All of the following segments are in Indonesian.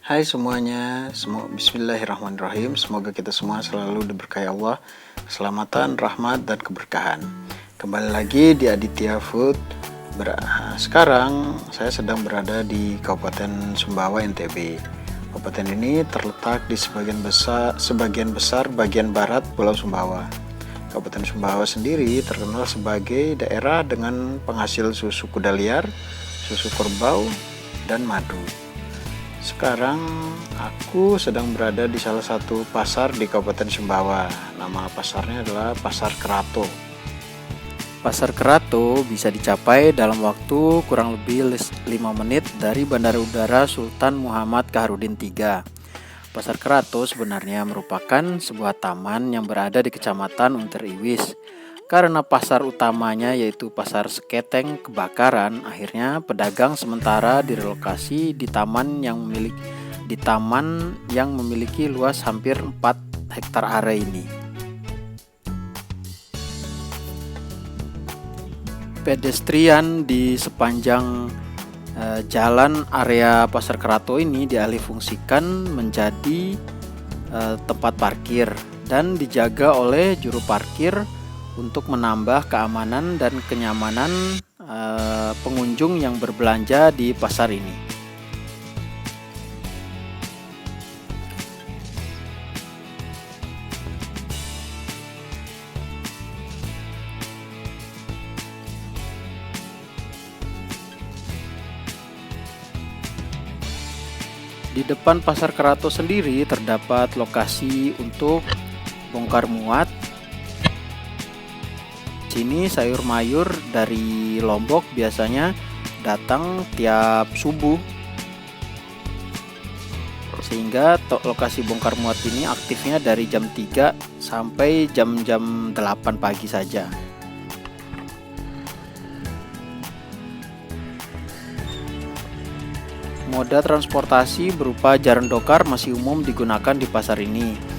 Hai semuanya, Bismillahirrahmanirrahim. Semoga kita semua selalu diberkahi Allah, keselamatan, rahmat, dan keberkahan. Kembali lagi di Aditya Food. Sekarang saya sedang berada di Kabupaten Sumbawa, NTB. Kabupaten ini terletak di sebagian besar bagian barat Pulau Sumbawa. Kabupaten Sumbawa sendiri terkenal sebagai daerah dengan penghasil susu kuda liar, susu kerbau, dan madu. Sekarang aku sedang berada di salah satu pasar di Kabupaten Sumbawa. Nama pasarnya adalah Pasar Kerato. Pasar Kerato bisa dicapai dalam waktu kurang lebih 5 menit dari Bandara Udara Sultan Muhammad Kaharudin III. Pasar Kerato sebenarnya merupakan sebuah taman yang berada di Kecamatan Unter Iwis. Karena pasar utamanya yaitu Pasar Seketeng kebakaran, akhirnya pedagang sementara direlokasi di taman yang memiliki luas hampir 4 hektar area ini. Pedestrian di sepanjang jalan area Pasar Kerato ini dialihfungsikan menjadi tempat parkir dan dijaga oleh juru parkir untuk menambah keamanan dan kenyamanan pengunjung yang berbelanja di pasar ini. Di depan Pasar Kerato sendiri terdapat lokasi untuk bongkar muat. Sini sayur mayur dari Lombok biasanya datang tiap subuh, sehingga lokasi bongkar muat ini aktifnya dari jam 3 sampai jam 8 pagi saja. Moda transportasi berupa jaran dokar masih umum digunakan di pasar ini.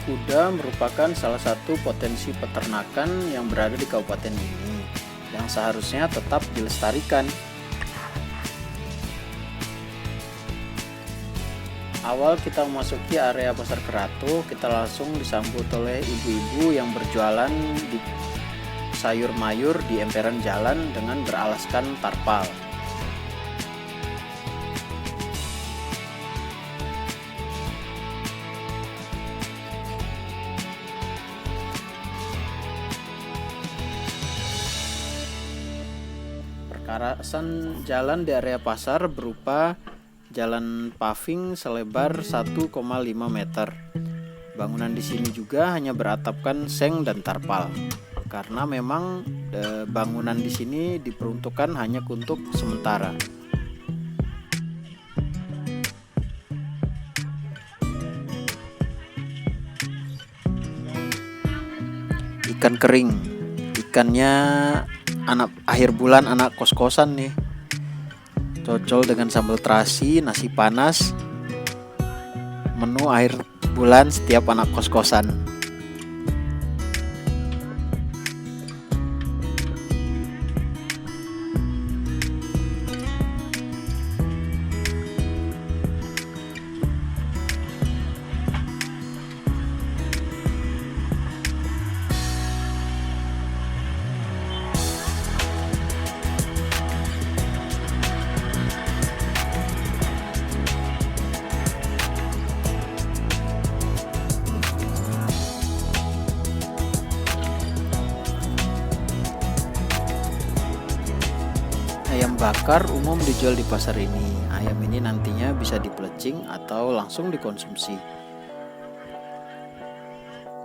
Kuda merupakan salah satu potensi peternakan yang berada di kabupaten ini, yang seharusnya tetap dilestarikan. Awal kita memasuki area Pasar Kerato, kita langsung disambut oleh ibu-ibu yang berjualan di sayur mayur di emperan jalan dengan beralaskan tarpal. Perkarasan jalan di area pasar berupa jalan paving selebar 1,5 meter. Bangunan di sini juga hanya beratapkan seng dan tarpal, karena memang bangunan di sini diperuntukkan hanya untuk sementara. Ikan kering, ikannya akhir bulan anak kos-kosan nih. Cocol dengan sambal terasi, nasi panas, menu akhir bulan setiap anak kos-kosan. Ayam bakar umum dijual di pasar ini. Ayam ini nantinya bisa dipelecing atau langsung dikonsumsi.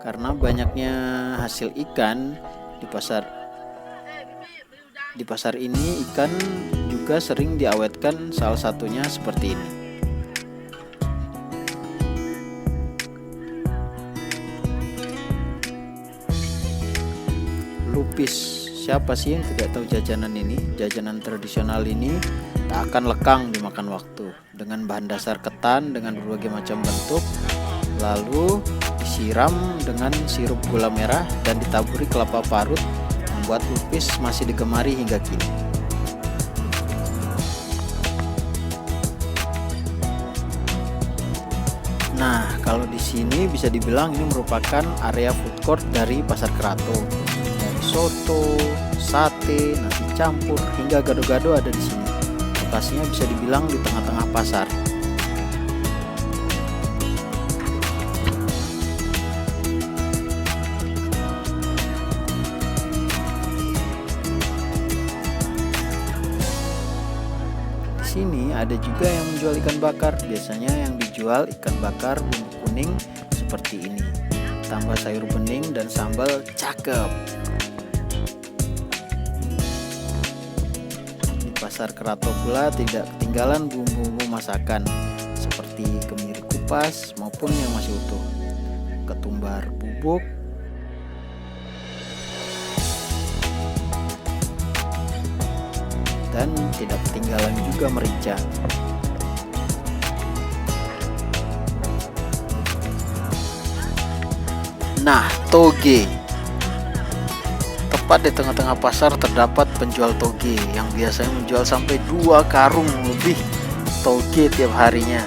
Karena banyaknya hasil ikan di pasar ini, ikan juga sering diawetkan, salah satunya seperti ini. Lupis. Siapa sih yang tidak tahu jajanan ini? Jajanan tradisional ini tak akan lekang dimakan waktu. Dengan bahan dasar ketan dengan berbagai macam bentuk. Lalu disiram dengan sirup gula merah dan ditaburi kelapa parut, membuat lupis masih digemari hingga kini. Nah, kalau di sini bisa dibilang ini merupakan area food court dari Pasar Kerato. Dari soto, sate, nasi campur, hingga gado-gado ada di sini. Lokasinya bisa dibilang di tengah-tengah pasar. Di sini ada juga yang menjual ikan bakar. Biasanya yang dijual ikan bakar bumbu kuning seperti ini, tambah sayur bening dan sambal, cakep. Di Pasar Kerato pula tidak ketinggalan bumbu-bumbu masakan seperti kemiri kupas maupun yang masih utuh, ketumbar bubuk, dan tidak ketinggalan juga merica. Nah, toge. Tepat di tengah-tengah pasar terdapat penjual toge yang biasanya menjual sampai 2 karung lebih toge tiap harinya,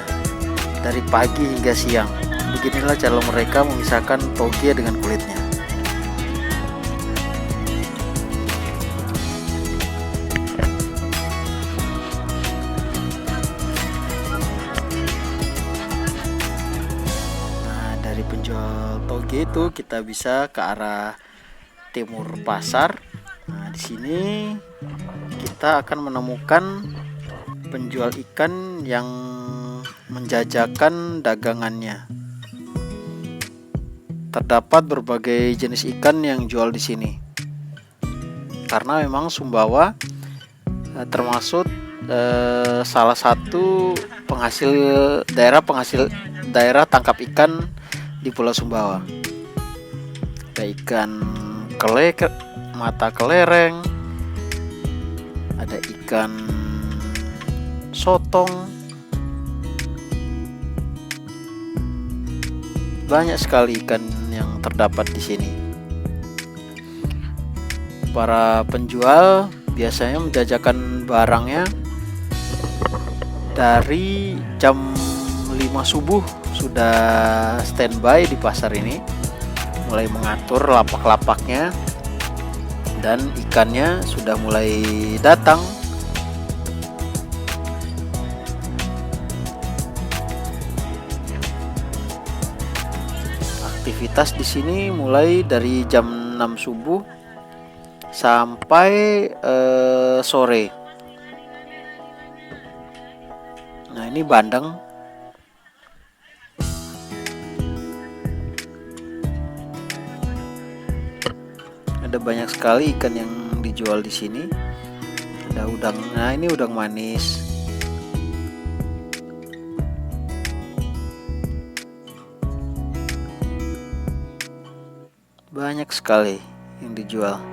dari pagi hingga siang. Beginilah cara mereka memisahkan toge dengan kulitnya. Penjual toge itu kita bisa ke arah timur pasar. Nah, di sini kita akan menemukan penjual ikan yang menjajakan dagangannya. Terdapat berbagai jenis ikan yang jual di sini. Karena memang Sumbawa termasuk salah satu daerah tangkap ikan di Pulau Sumbawa. Ada ikan mata kelereng, ada ikan sotong, banyak sekali ikan yang terdapat di sini. Para penjual biasanya menjajakan barangnya dari jam 5 subuh sudah standby di pasar ini, mulai mengatur lapak-lapaknya, dan ikannya sudah mulai datang. Aktivitas di sini mulai dari jam 6 subuh sampai sore. Nah, ini bandeng. Ada banyak sekali ikan yang dijual di sini. Ada udang. Nah, ini udang manis. Banyak sekali yang dijual.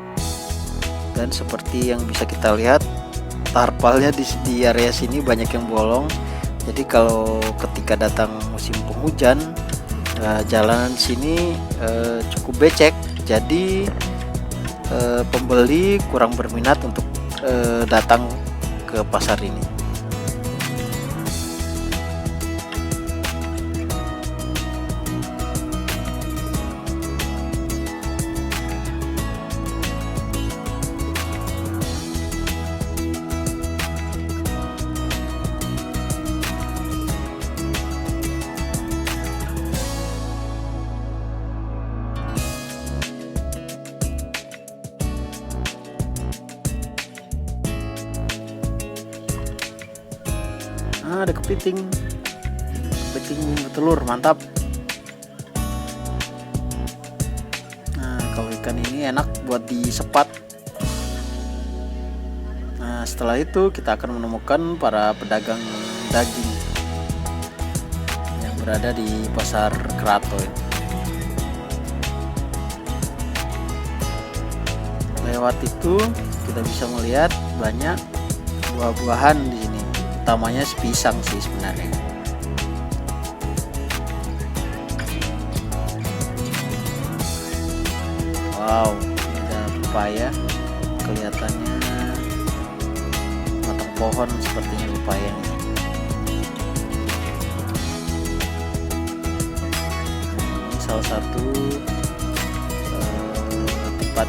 Dan seperti yang bisa kita lihat, tarpalnya di area sini banyak yang bolong. Jadi kalau ketika datang musim penghujan, jalanan sini cukup becek. Jadi pembeli kurang berminat untuk datang ke pasar ini. Ada kepiting bertelur, mantap. Nah, kalau ikan ini enak buat disepat. Nah, setelah itu kita akan menemukan para pedagang daging yang berada di Pasar Kerato. Lewat itu kita bisa melihat banyak buah-buahan di sini. Utamanya pisang sih sebenarnya. Wow, ada pepaya, kelihatannya batang pohon sepertinya pepaya ini. Ini salah satu tempat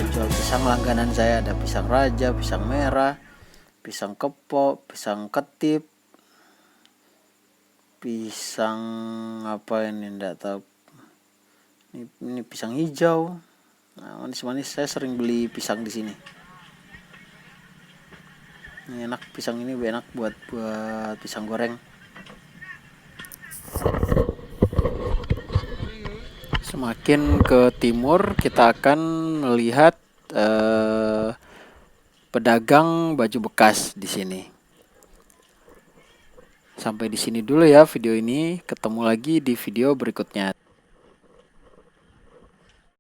penjual pisang langganan saya. Ada pisang raja, pisang merah, pisang kepok, pisang ketip, pisang apa ini enggak tahu. Ini pisang hijau. Nah, manis-manis, saya sering beli pisang di sini. Ini enak, pisang ini enak buat pisang goreng. Semakin ke timur kita akan melihat pedagang baju bekas di sini. Sampai di sini dulu ya video ini. Ketemu lagi di video berikutnya.